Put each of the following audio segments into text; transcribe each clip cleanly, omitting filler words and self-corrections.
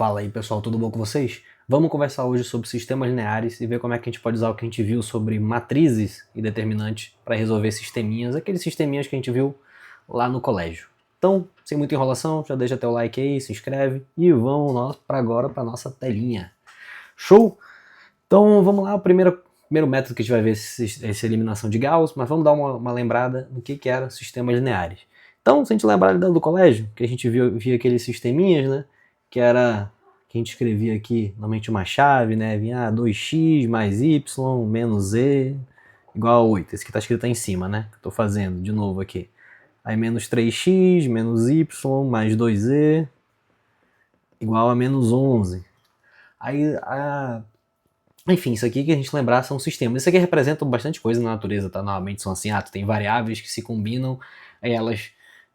Fala aí pessoal, tudo bom com vocês? Vamos conversar hoje sobre sistemas lineares e ver como é que a gente pode usar o que a gente viu sobre matrizes e determinantes para resolver sisteminhas, aqueles sisteminhas que a gente viu lá no colégio. Então, sem muita enrolação, já deixa teu like aí, se inscreve e vamos para agora para nossa telinha. Show? Então vamos lá, o primeiro método que a gente vai ver essa eliminação de Gauss, mas vamos dar uma lembrada no que eram sistemas lineares. Então, se a gente lembrar do colégio, que a gente via aqueles sisteminhas, né? Que era, que a gente escrevia aqui, normalmente uma chave, né? Vinha 2x mais y menos z igual a 8. Esse que está escrito aí em cima, né? Que eu estou fazendo de novo aqui. Aí menos 3x menos y mais 2z igual a menos 11. Aí, enfim, isso aqui que a gente lembrar são sistemas. Isso aqui representa bastante coisa na natureza, tá? Normalmente são assim, tu tem variáveis que se combinam, aí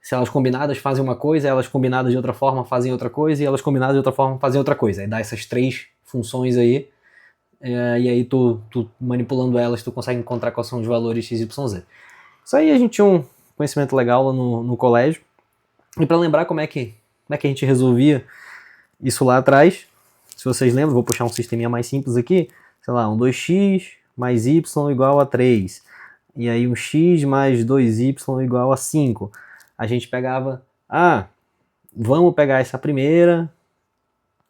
se elas combinadas fazem uma coisa, elas combinadas de outra forma fazem outra coisa, e elas combinadas de outra forma fazem outra coisa. Aí dá essas três funções aí, e aí tu manipulando elas, tu consegue encontrar quais são os valores x, y, z. Isso aí a gente tinha um conhecimento legal lá no colégio. E para lembrar como é que a gente resolvia isso lá atrás, se vocês lembram, vou puxar um sisteminha mais simples aqui, sei lá, um 2x mais y igual a 3, e aí um x mais 2y igual a 5. A gente pegava, vamos pegar essa primeira,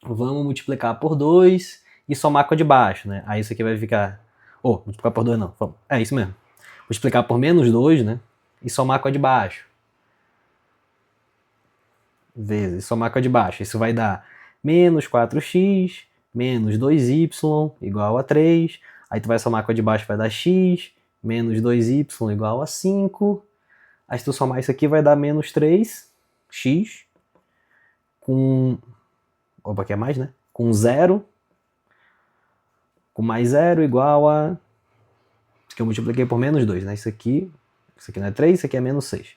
vamos multiplicar por 2 e somar com a de baixo, né? Aí isso aqui vai ficar, multiplicar por 2 não, é isso mesmo. Multiplicar por menos 2, né? E somar com a de baixo. Vezes somar com a de baixo. Isso vai dar menos 4x menos 2y igual a 3. Aí tu vai somar com a de baixo, vai dar x menos 2y igual a 5. Aí se tu somar isso aqui vai dar menos 3x com... Opa, aqui é mais, né? Com 0. Com mais 0 igual a... Isso aqui eu multipliquei por menos 2, né? Isso aqui não é 3, isso aqui é menos 6.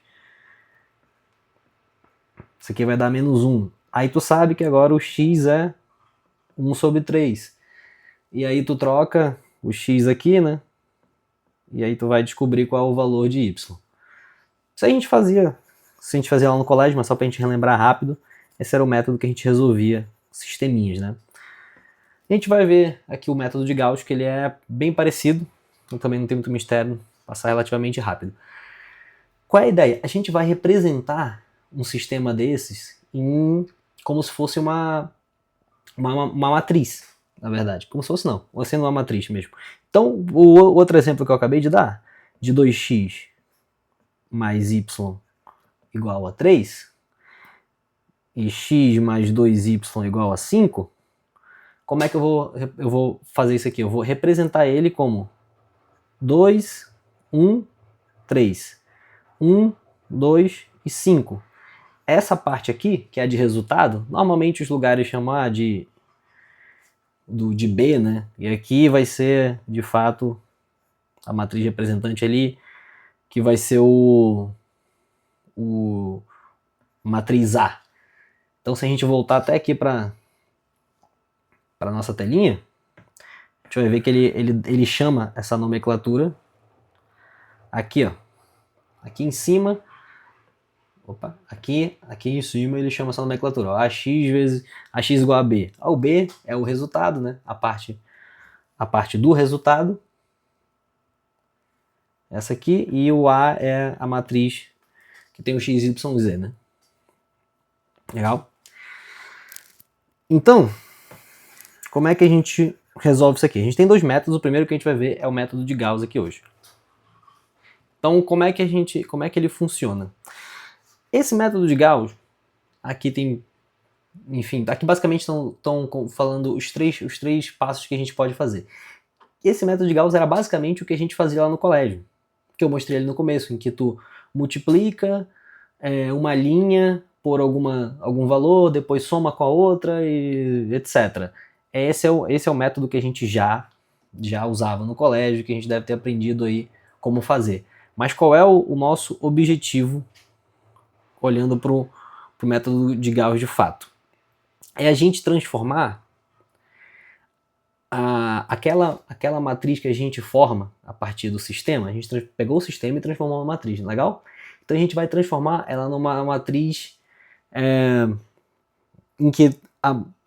Isso aqui vai dar menos 1. Aí tu sabe que agora o x é 1 sobre 3. E aí tu troca o x aqui, né? E aí tu vai descobrir qual é o valor de y. Isso a gente fazia lá no colégio, mas só pra gente relembrar rápido, esse era o método que a gente resolvia sisteminhas, né? A gente vai ver aqui o método de Gauss, que ele é bem parecido, então também não tem muito mistério, passar relativamente rápido. Qual é a ideia? A gente vai representar um sistema desses como se fosse uma matriz, na verdade. Como se fosse não, sendo uma matriz mesmo. Então, o outro exemplo que eu acabei de dar, de 2x mais y igual a 3, e x mais 2y igual a 5, como é que eu vou fazer isso aqui? Eu vou representar ele como 2, 1, 3. 1, 2 e 5. Essa parte aqui, que é a de resultado, normalmente os lugares chamam de B, né? E aqui vai ser, de fato, a matriz representante ali, que vai ser o matriz A. Então, se a gente voltar até aqui para nossa telinha, a gente vai ver que ele chama essa nomenclatura aqui, ó. Aqui em cima, aqui em cima ele chama essa nomenclatura, ó, AX vezes AX igual a B. O B é o resultado, né? A parte do resultado, essa aqui, e o A é a matriz que tem o x, y, z, né? Legal? Então, como é que a gente resolve isso aqui? A gente tem dois métodos, o primeiro que a gente vai ver é o método de Gauss aqui hoje. Então, como é que ele funciona? Esse método de Gauss, aqui tem, enfim, aqui basicamente estão falando os três passos que a gente pode fazer. Esse método de Gauss era basicamente o que a gente fazia lá no colégio, que eu mostrei ali no começo, em que tu multiplica uma linha por algum valor, depois soma com a outra e etc. Esse é o método que a gente já usava no colégio, que a gente deve ter aprendido aí como fazer. Mas qual é o nosso objetivo olhando para o método de Gauss de fato? É a gente transformar aquela matriz que a gente forma a partir do sistema. A gente pegou o sistema e transformou uma matriz, legal? Então a gente vai transformar ela numa matriz em que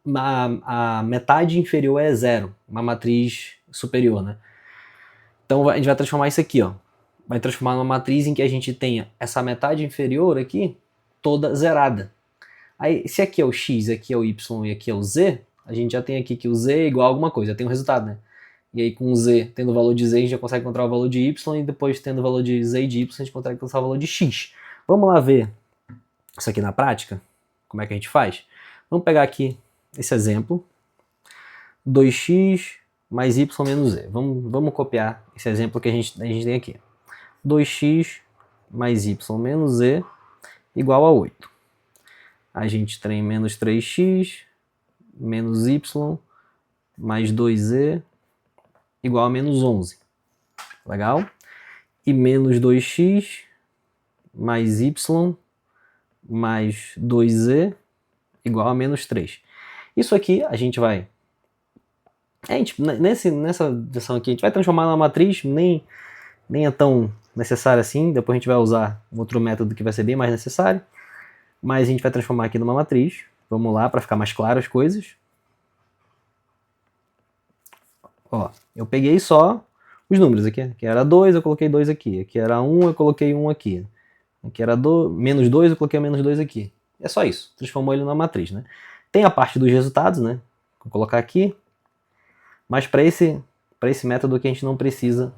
a metade inferior é zero, uma matriz superior, né? Então a gente vai transformar isso aqui, ó. Vai transformar numa matriz em que a gente tenha essa metade inferior aqui toda zerada. Aí, se aqui é o x, aqui é o y e aqui é o z, a gente já tem aqui que o z é igual a alguma coisa, já tem um resultado, né? E aí com o z tendo o valor de z, a gente já consegue encontrar o valor de y, e depois tendo o valor de z e de y, a gente consegue encontrar o valor de x. Vamos lá ver isso aqui na prática? Como é que a gente faz? Vamos pegar aqui esse exemplo. 2x mais y menos z. Vamos copiar esse exemplo que a gente tem aqui. 2x mais y menos z igual a 8. A gente tem menos 3x menos y mais 2z igual a menos 11. Legal? E menos 2x mais y mais 2z igual a menos 3. Isso aqui a gente vai... nessa versão aqui, a gente vai transformar numa matriz, nem é tão necessário assim. Depois a gente vai usar um outro método que vai ser bem mais necessário. Mas a gente vai transformar aqui numa matriz. Vamos lá, para ficar mais claro as coisas. Ó, eu peguei só os números aqui. Aqui era 2, eu coloquei 2 aqui. Aqui era 1, eu coloquei 1 aqui. Aqui era menos 2, eu coloquei menos 2 aqui. É só isso. Transformou ele numa matriz, né? Tem a parte dos resultados, né? Vou colocar aqui. Mas para esse método aqui a gente não precisa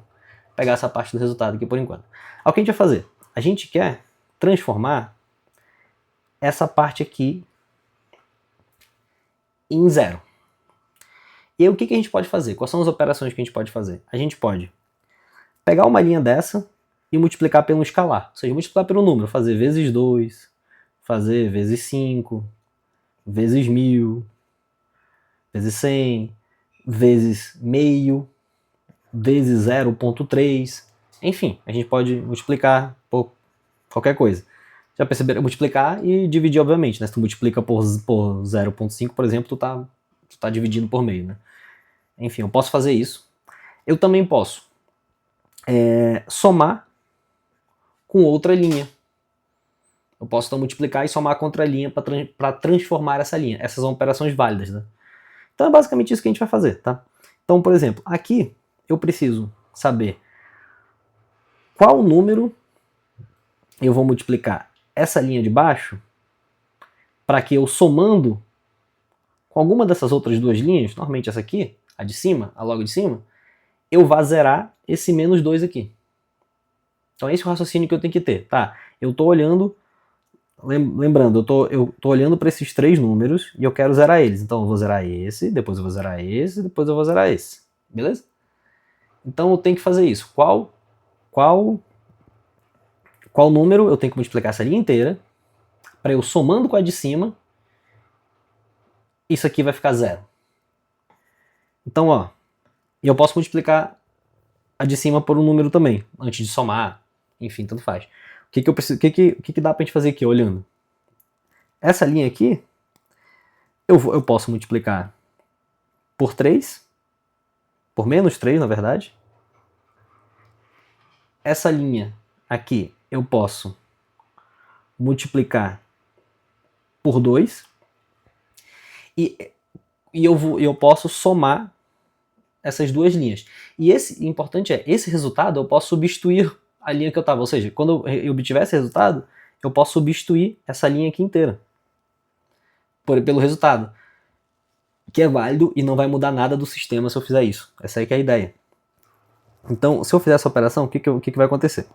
pegar essa parte do resultado aqui por enquanto. O que a gente vai fazer? A gente quer transformar essa parte aqui em zero. E aí o que a gente pode fazer? Quais são as operações que a gente pode fazer? A gente pode pegar uma linha dessa e multiplicar pelo escalar. Ou seja, multiplicar pelo número. Fazer vezes 2, fazer vezes 5, vezes 1000, vezes 100, vezes meio, vezes 0,3. Enfim, a gente pode multiplicar por qualquer coisa. Já perceberam? Multiplicar e dividir, obviamente, né? Se tu multiplica por 0,5, por exemplo, tu tá dividindo por meio, né? Enfim, eu posso fazer isso. Eu também posso somar com outra linha. Eu posso então multiplicar e somar com outra linha para transformar essa linha. Essas são operações válidas, né? Então é basicamente isso que a gente vai fazer, tá? Então, por exemplo, aqui eu preciso saber qual número eu vou multiplicar essa linha de baixo para que eu somando com alguma dessas outras duas linhas, normalmente essa aqui, a de cima, a logo de cima, eu vá zerar esse menos 2 aqui. Então esse é o raciocínio que eu tenho que ter, tá? Eu estou olhando, lembrando, eu tô olhando para esses três números e eu quero zerar eles. Então eu vou zerar esse, depois eu vou zerar esse, depois eu vou zerar esse. Beleza? Então eu tenho que fazer isso. Qual número eu tenho que multiplicar essa linha inteira para eu somando com a de cima, isso aqui vai ficar zero. Então, ó, eu posso multiplicar a de cima por um número também, antes de somar, enfim, tanto faz. O que eu preciso, o que dá pra gente fazer aqui, olhando? Essa linha aqui, eu posso multiplicar por 3, por menos 3, na verdade. Essa linha aqui, eu posso multiplicar por 2. E eu posso somar essas duas linhas. E o importante esse resultado eu posso substituir a linha que eu estava. Ou seja, quando eu obtiver esse resultado, eu posso substituir essa linha aqui inteira pelo resultado, que é válido e não vai mudar nada do sistema se eu fizer isso. Essa aí que é a ideia. Então, se eu fizer essa operação, o que vai acontecer?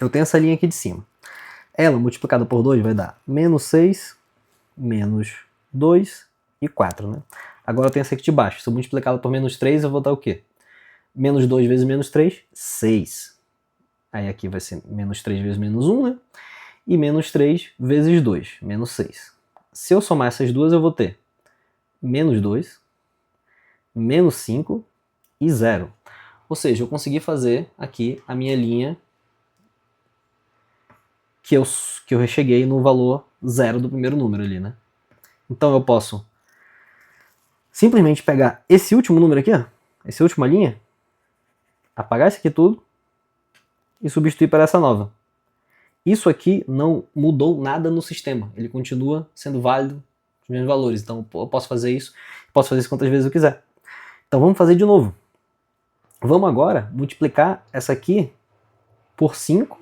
Eu tenho essa linha aqui de cima. Ela multiplicada por 2 vai dar menos 6, menos 2 e 4, né? Agora eu tenho essa aqui de baixo. Se eu multiplicá-la por menos 3, eu vou dar o quê? Menos 2 vezes menos 3, 6. Aí aqui vai ser menos 3 vezes menos 1, né? E menos 3 vezes 2, menos 6. Se eu somar essas duas, eu vou ter menos 2, menos 5 e 0. Ou seja, eu consegui fazer aqui a minha linha que eu cheguei no valor 0 do primeiro número ali, né? Então eu posso simplesmente pegar esse último número aqui, ó, essa última linha, apagar isso aqui tudo e substituir para essa nova. Isso aqui não mudou nada no sistema, ele continua sendo válido, os mesmos valores. Então eu posso fazer isso quantas vezes eu quiser. Então vamos fazer de novo. Vamos agora multiplicar essa aqui por 5.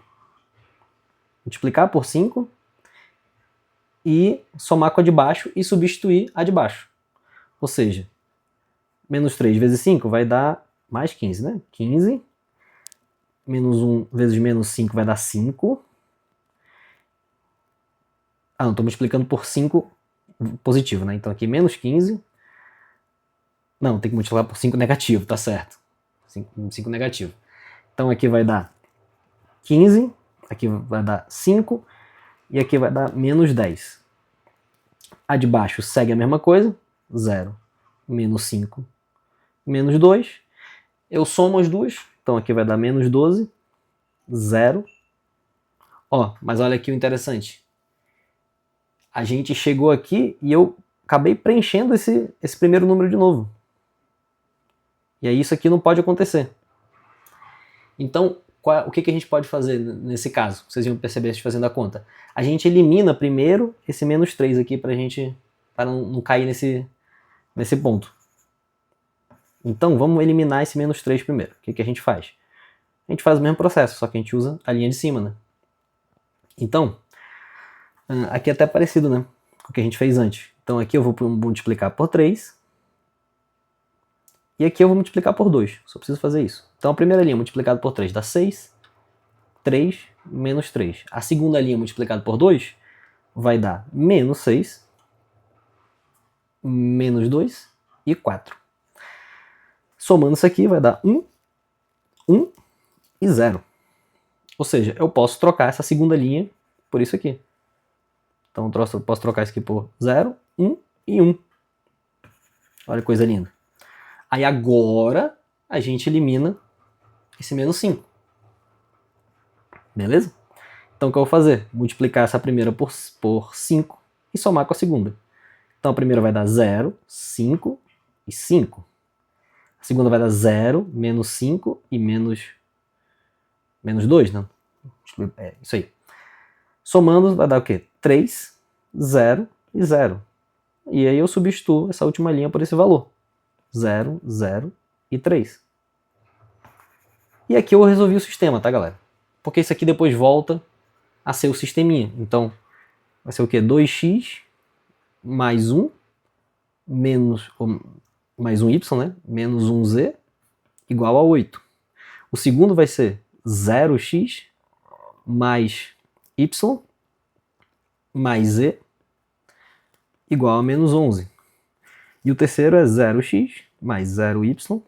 Multiplicar por 5 e somar com a de baixo e substituir a de baixo. Ou seja, menos 3 vezes 5 vai dar mais 15, né? 15. Menos 1 vezes menos 5 vai dar 5. Ah, não, estou multiplicando por 5 positivo, né? Então aqui menos 15. Não, tem que multiplicar por 5 negativo, tá certo. 5 negativo. Então aqui vai dar 15, aqui vai dar 5 e aqui vai dar menos 10. A de baixo segue a mesma coisa, 0, menos 5, menos 2. Eu somo as duas, então aqui vai dar menos 12, 0. Ó, mas olha aqui o interessante. A gente chegou aqui e eu acabei preenchendo esse primeiro número de novo. E aí isso aqui não pode acontecer. Então, o que a gente pode fazer nesse caso? Vocês iam perceber fazendo a conta. A gente elimina primeiro esse menos 3 aqui para não cair nesse ponto. Então, vamos eliminar esse menos 3 primeiro. O que a gente faz? A gente faz o mesmo processo, só que a gente usa a linha de cima, né? Então, aqui é até parecido, né? Com o que a gente fez antes. Então aqui eu vou multiplicar por 3. E aqui eu vou multiplicar por 2. Só preciso fazer isso. Então a primeira linha multiplicada por 3 dá 6. 3 menos 3. A segunda linha multiplicada por 2 vai dar menos 6. Menos 2 e 4. Somando isso aqui vai dar 1, 1 e 0. Ou seja, eu posso trocar essa segunda linha por isso aqui. Então eu posso trocar isso aqui por 0, 1 e 1. Olha que coisa linda. Aí agora a gente elimina esse menos 5. Beleza? Então o que eu vou fazer? Multiplicar essa primeira por 5 e somar com a segunda. Então a primeira vai dar 0, 5 e 5. A segunda vai dar 0, menos 5 e menos 2, né? É isso aí. Somando vai dar o quê? 3, 0 e 0. E aí eu substituo essa última linha por esse valor. 0, 0 e 3. E aqui eu resolvi o sistema, tá, galera? Porque isso aqui depois volta a ser o sisteminha. Então, vai ser o quê? 2x mais 1 mais 1y, né? Menos 1z igual a 8. O segundo vai ser 0x mais y mais z igual a menos 11. E o terceiro é 0x mais 0y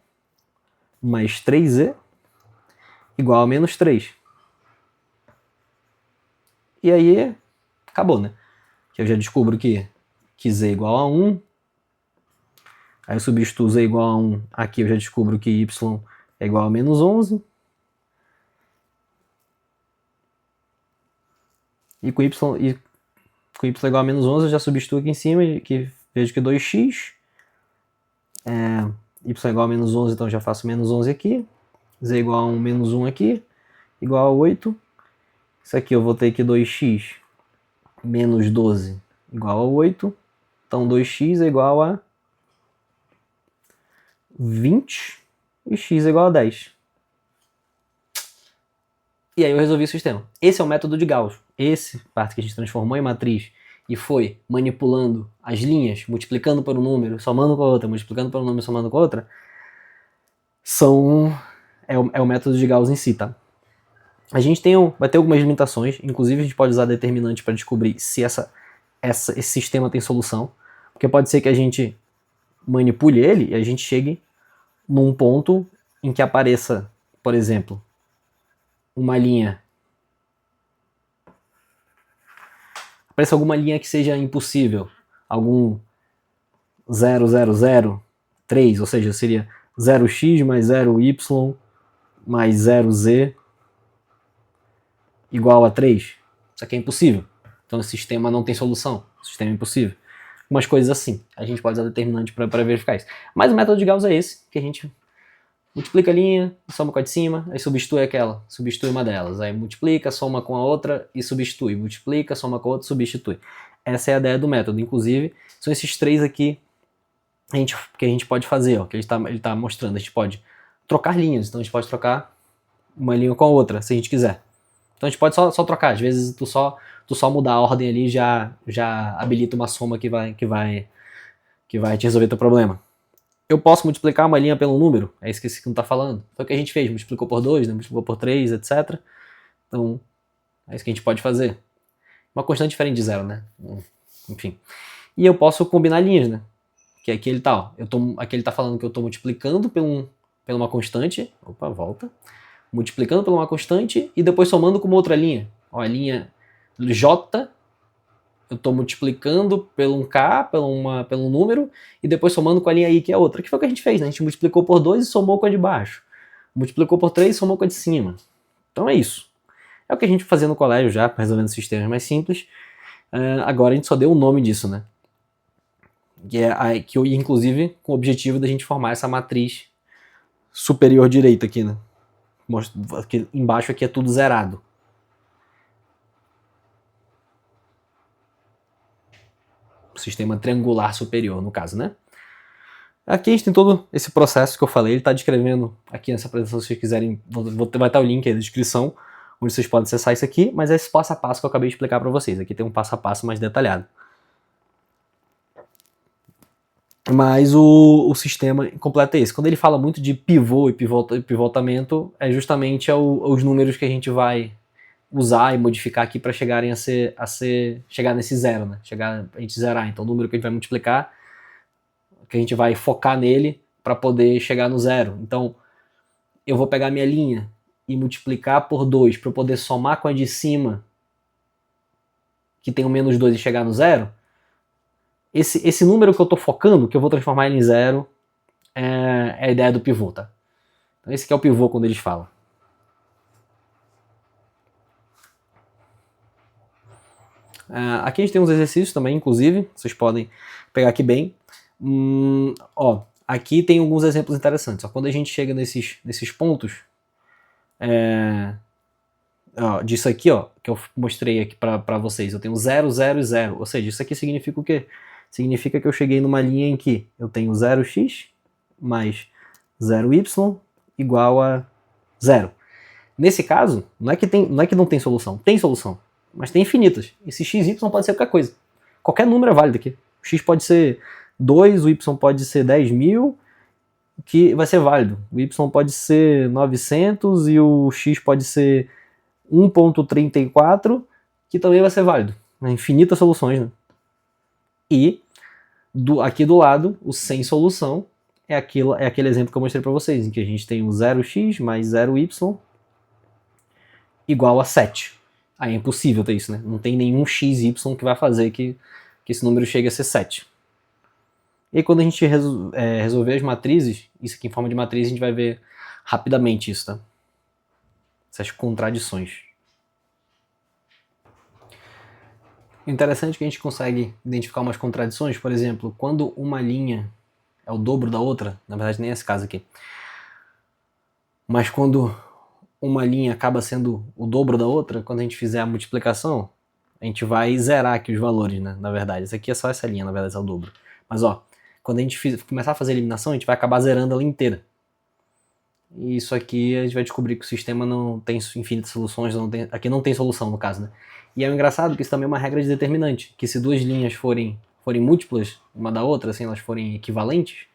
mais 3z igual a menos 3. E aí, acabou, né? Que eu já descubro que z é igual a 1. Aí eu substituo z igual a 1. Aqui eu já descubro que y é igual a menos 11. E com y igual a menos 11 eu já substituo aqui em cima, que vejo que 2x y é igual a menos 11, então já faço menos 11 aqui. Z é igual a 1 menos 1 aqui, igual a 8. Isso aqui eu vou ter que 2x menos 12 igual a 8. Então 2x é igual a 20 e x é igual a 10. E aí eu resolvi o sistema. Esse é o método de Gauss. Esse parte que a gente transformou em matriz e foi manipulando as linhas, multiplicando por um número, somando com a outra, multiplicando por um número, somando com a outra, é o método de Gauss em si, tá? A gente vai ter algumas limitações, inclusive a gente pode usar determinante para descobrir se esse sistema tem solução, porque pode ser que a gente manipule ele e a gente chegue num ponto em que apareça, por exemplo, uma linha, apareça alguma linha que seja impossível, algum 0,003, ou seja, seria 0x mais 0y mais 0z igual a 3. Isso aqui é impossível. Então o sistema não tem solução. O sistema é impossível. Umas coisas assim. A gente pode usar determinante para verificar isso. Mas o método de Gauss é esse, que a gente multiplica a linha, soma com a de cima, aí substitui aquela, substitui uma delas. Aí multiplica, soma com a outra e substitui. Multiplica, soma com a outra, substitui. essa é a ideia do método. Inclusive, são esses três aqui que a gente pode fazer, ó, que ele tá mostrando. A gente pode trocar linhas, então a gente pode trocar uma linha com a outra, se a gente quiser. Então a gente pode só trocar, às vezes tu só mudar a ordem ali já habilita uma soma que vai te resolver teu problema. Eu posso multiplicar uma linha pelo número, é isso que esse aqui não está falando. Foi o que a gente fez, multiplicou por 2, né, multiplicou por 3, etc. Então, é isso que a gente pode fazer. Uma constante diferente de zero, né? Enfim. E eu posso combinar linhas, né? Que aqui ele tá, ó. Aqui ele tá falando que eu estou multiplicando por uma constante. Opa, volta. Multiplicando por uma constante e depois somando com uma outra linha. Ó, a linha J, eu estou multiplicando pelo um K, pelo número, e depois somando com a linha I, que é outra. Que foi o que a gente fez, né? A gente multiplicou por 2 e somou com a de baixo. Multiplicou por 3 e somou com a de cima. Então é isso. É o que a gente fazia no colégio já, resolvendo sistemas mais simples. Agora a gente só deu o nome disso, né? Que inclusive com o objetivo da gente formar essa matriz superior direita aqui, né? Aqui embaixo aqui é tudo zerado. Sistema triangular superior, no caso, né? Aqui a gente tem todo esse processo que eu falei, ele está descrevendo aqui nessa apresentação, se vocês quiserem, vai estar o link aí na descrição, onde vocês podem acessar isso aqui, mas é esse passo a passo que eu acabei de explicar para vocês. Aqui tem um passo a passo mais detalhado. Mas o sistema completo é esse. Quando ele fala muito de pivô e pivotamento, é justamente os números que a gente vai usar e modificar aqui para chegar nesse zero, né? A gente zerar. Então o número que a gente vai multiplicar, que a gente vai focar nele para poder chegar no zero. Então eu vou pegar minha linha e multiplicar por 2 para eu poder somar com a de cima, que tem o menos 2 e chegar no zero. Esse número que eu estou focando, que eu vou transformar ele em zero, é a ideia do pivô, tá? Então esse aqui é o pivô quando eles falam. Aqui a gente tem uns exercícios também, inclusive, vocês podem pegar aqui bem. Ó, aqui tem alguns exemplos interessantes. Ó, quando a gente chega nesses pontos, ó, disso aqui, ó, que eu mostrei aqui para vocês, eu tenho 0, 0 e 0. Ou seja, isso aqui significa o quê? Significa que eu cheguei numa linha em que eu tenho 0x mais 0y igual a 0. Nesse caso, não é que não tem solução, tem solução, mas tem infinitas. Esse x e y pode ser qualquer coisa. Qualquer número é válido aqui. O x pode ser 2, o y pode ser 10.000, que vai ser válido. O y pode ser 900 e o x pode ser 1.34, que também vai ser válido. Infinitas soluções, né? E aqui do lado, o sem solução é aquele exemplo que eu mostrei para vocês, em que a gente tem o 0x mais 0y igual a 7. Aí é impossível ter isso, né? Não tem nenhum xy que vai fazer que esse número chegue a ser 7. E aí, quando a gente resolver as matrizes, isso aqui em forma de matriz, a gente vai ver rapidamente isso, tá? Essas contradições. O interessante é que a gente consegue identificar umas contradições, por exemplo, quando uma linha é o dobro da outra, na verdade nem é esse caso aqui, mas quando uma linha acaba sendo o dobro da outra, quando a gente fizer a multiplicação, a gente vai zerar aqui os valores, né? Na verdade, isso aqui é só essa linha, na verdade é o dobro. Mas ó, quando a gente começar a fazer a eliminação, a gente vai acabar zerando ela inteira. E isso aqui a gente vai descobrir que o sistema não tem infinitas soluções, aqui não tem solução no caso, né? E é engraçado que isso também é uma regra de determinante, que se duas linhas forem múltiplas uma da outra, assim, elas forem equivalentes,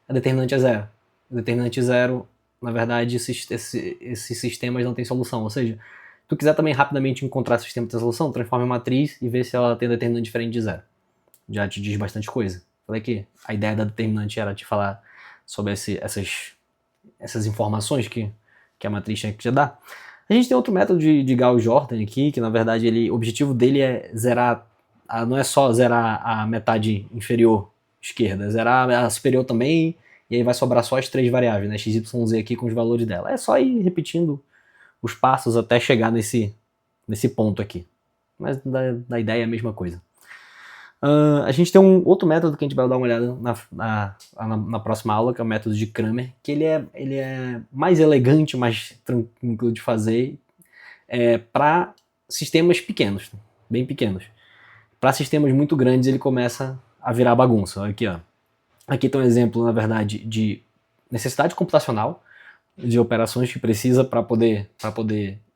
a determinante é zero. O determinante zero, na verdade, esses sistemas não têm solução. Ou seja, se tu quiser também rapidamente encontrar o sistema que tem solução, transforma em matriz e vê se ela tem um determinante diferente de zero. Já te diz bastante coisa. Falei que a ideia da determinante era te falar sobre essas informações que a matriz tinha que te dar. A gente tem outro método de Gauss-Jordan aqui, que na verdade o objetivo dele é zerar, não é só zerar a metade inferior esquerda, é zerar a superior também, e aí vai sobrar só as três variáveis, né, x, y, z aqui com os valores dela. É só ir repetindo os passos até chegar nesse ponto aqui. Mas na ideia é a mesma coisa. A gente tem um outro método que a gente vai dar uma olhada na próxima aula, que é o método de Cramer, que ele é mais elegante, mais tranquilo de fazer para sistemas pequenos, bem pequenos. Para sistemas muito grandes ele começa a virar bagunça. Aqui, ó. Aqui tem um exemplo, na verdade, de necessidade computacional, de operações que precisa para poder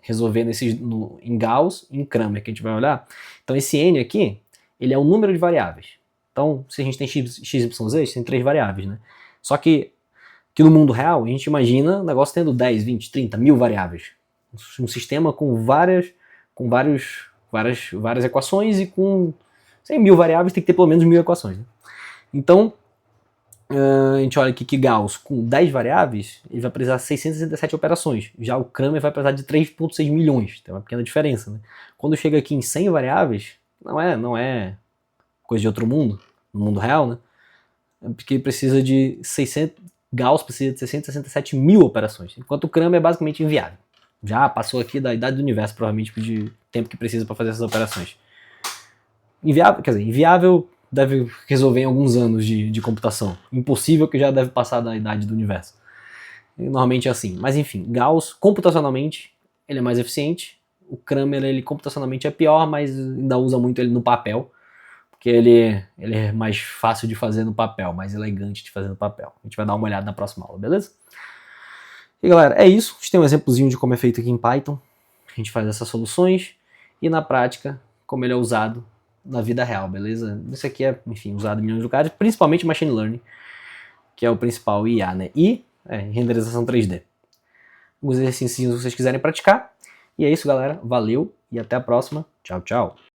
resolver em Gauss e em Kramer, que a gente vai olhar. Então esse n aqui, ele é o número de variáveis. Então, se a gente tem x, y, z, tem 3 variáveis, né? Só que no mundo real, a gente imagina o negócio tendo 10, 20, 30, 1000 variáveis. Um sistema com várias equações e com 1000 variáveis tem que ter pelo menos 1000 equações. Né? Então, a gente olha aqui que Gauss, com 10 variáveis, ele vai precisar de 667 operações. Já o Kramer vai precisar de 3,6 milhões. Tem uma pequena diferença. Né? Quando chega aqui em 100 variáveis, não é coisa de outro mundo, no mundo real, né? Porque precisa de 600, Gauss precisa de 667 mil operações, enquanto o Kramer é basicamente inviável. Já passou aqui da idade do universo, provavelmente, de tempo que precisa para fazer essas operações. Inviável deve resolver em alguns anos de computação. Impossível que já deve passar da idade do universo. E normalmente é assim. Mas enfim, Gauss, computacionalmente, ele é mais eficiente. O Kramer, ele computacionalmente é pior, mas ainda usa muito ele no papel. Porque ele é mais fácil de fazer no papel, mais elegante de fazer no papel. A gente vai dar uma olhada na próxima aula, beleza? E galera, é isso. A gente tem um exemplozinho de como é feito aqui em Python. A gente faz essas soluções e na prática, como ele é usado na vida real, beleza? Isso aqui é, enfim, usado em milhões de lugares, principalmente Machine Learning, que é o principal IA, né? E renderização 3D. Alguns exercícios se vocês quiserem praticar. E é isso, galera. Valeu e até a próxima. Tchau, tchau.